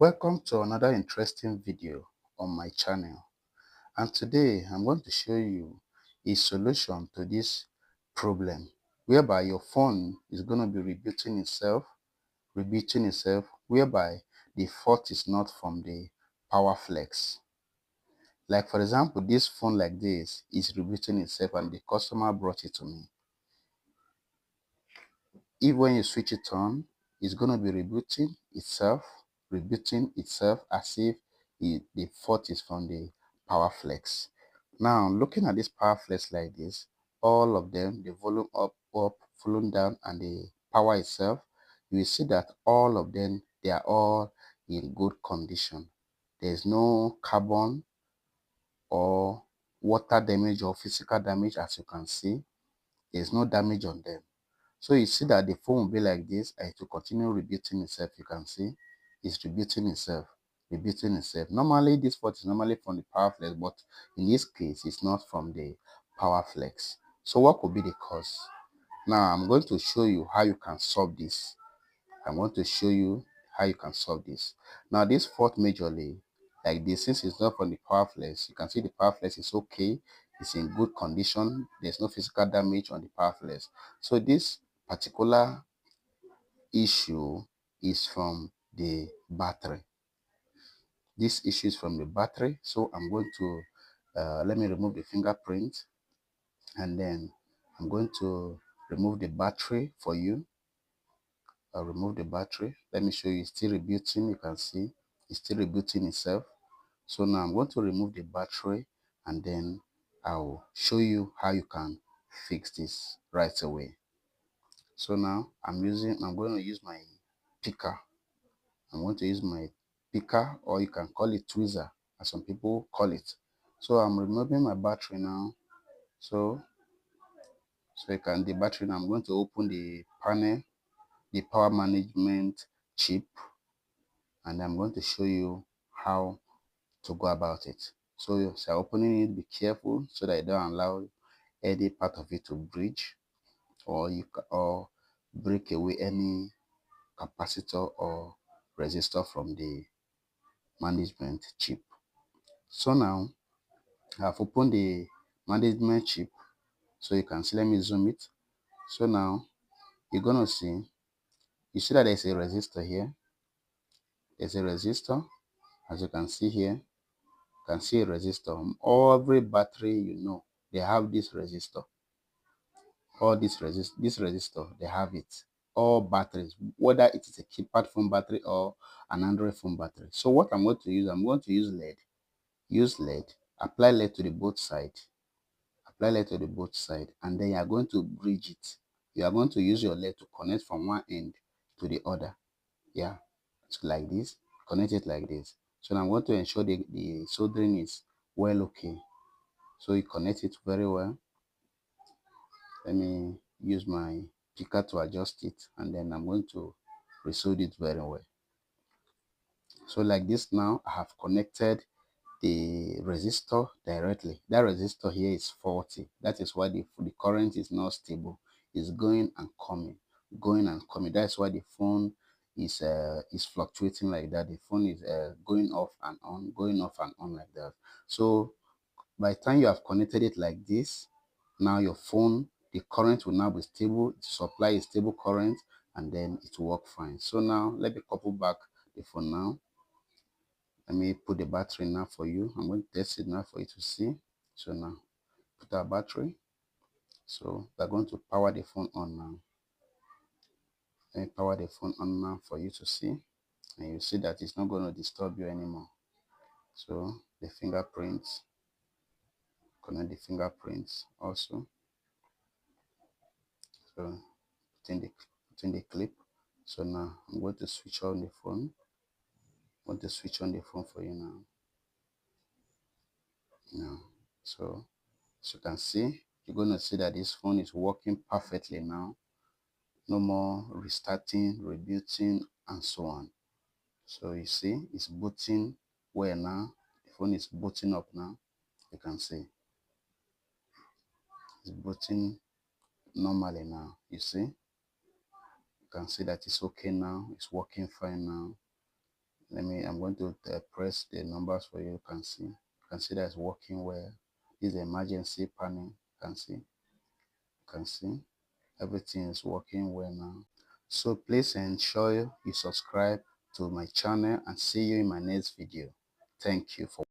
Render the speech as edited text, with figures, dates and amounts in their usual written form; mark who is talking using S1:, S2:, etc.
S1: Welcome to another interesting video on my channel, and today I'm going to show you a solution to this problem whereby your phone is going to be rebooting itself, whereby the fault is not from the power flex. Like for example, this phone like this is rebooting itself and the customer brought it to me. If when you switch it on, it's going to be rebooting itself as if the fault is from the power flex. Now, looking at this power flex like this, all of them, the volume up, volume down, and the power itself, you will see that all of them, they are all in good condition. There's no carbon or water damage or physical damage, as you can see. There's no damage on them. So you see that the phone will be like this and it will continue rebooting itself. You can see it's rebooting itself. Normally, this fault is normally from the power flex, but in this case, it's not from the power flex. So what could be the cause? Now, I'm going to show you how you can solve this. Now, this fault majorly, like this, since it's not from the power flex, you can see the power flex is okay. It's in good condition. There's no physical damage on the power flex. So this particular issue is from the battery. This issue is from the battery. So I'm going to let me remove the fingerprint, and then I'm going to remove the battery for you. I'll remove the battery. Let me show you. It's still rebooting. You can see it's still rebooting itself. So now I'm going to remove the battery, and then I'll show you how you can fix this right away. So now I'm going to use my picker. I'm going to use my picker, or you can call it tweezer, as some people call it. So I'm removing my battery now. So the battery now. I'm going to open the panel, the power management chip, and I'm going to show you how to go about it. So opening it, be careful so that you don't allow any part of it to breach, or break away any capacitor or resistor from the management chip. So now I've opened the management chip, so you can see. Let me zoom it. So now you're gonna see, you see that there's a resistor here. There's a resistor, as you can see here. You can see a resistor. Every battery, they have this resistor. This resistor, they have it. All batteries, whether it is a keypad phone battery or an Android phone battery. So what I'm going to use, LED. Use LED. Apply LED to the both side. And then you are going to bridge it. You are going to use your LED to connect from one end to the other. Yeah, it's like this. Connect it like this. So now I'm going to ensure the soldering is well okay. So you connect it very well. Let me use my picker to adjust it, and then I'm going to resolder it very well. So like this, now I have connected the resistor directly. That resistor here is faulty. That is why the current is not stable. It's going and coming. That's why the phone is fluctuating like that. The phone is going off and on like that. So by the time you have connected it like this, now your phone, the current will now be stable. Supply is stable current, and then it will work fine. So now let me couple back the phone now. Let me put the battery now for you. I'm going to test it now for you to see. So now put our battery. So we're going to power the phone on now. Let me power the phone on now for you to see, and you see that it's not going to disturb you anymore. So the fingerprints, connect the fingerprints also. So putting the clip. So now I'm going to switch on the phone. I'm going to switch on the phone for you now. So as you can see, you're going to see that this phone is working perfectly now. No more restarting, rebooting, and so on. So you see, it's booting well now. The phone is booting up now. You can see it's booting normally now. You see, you can see that it's okay now. It's working fine now. I'm I'm going to press the numbers for you. You can see that it's working well. This is the emergency panel. You can see everything is working well now. So please ensure you subscribe to my channel, and see you in my next video. Thank you for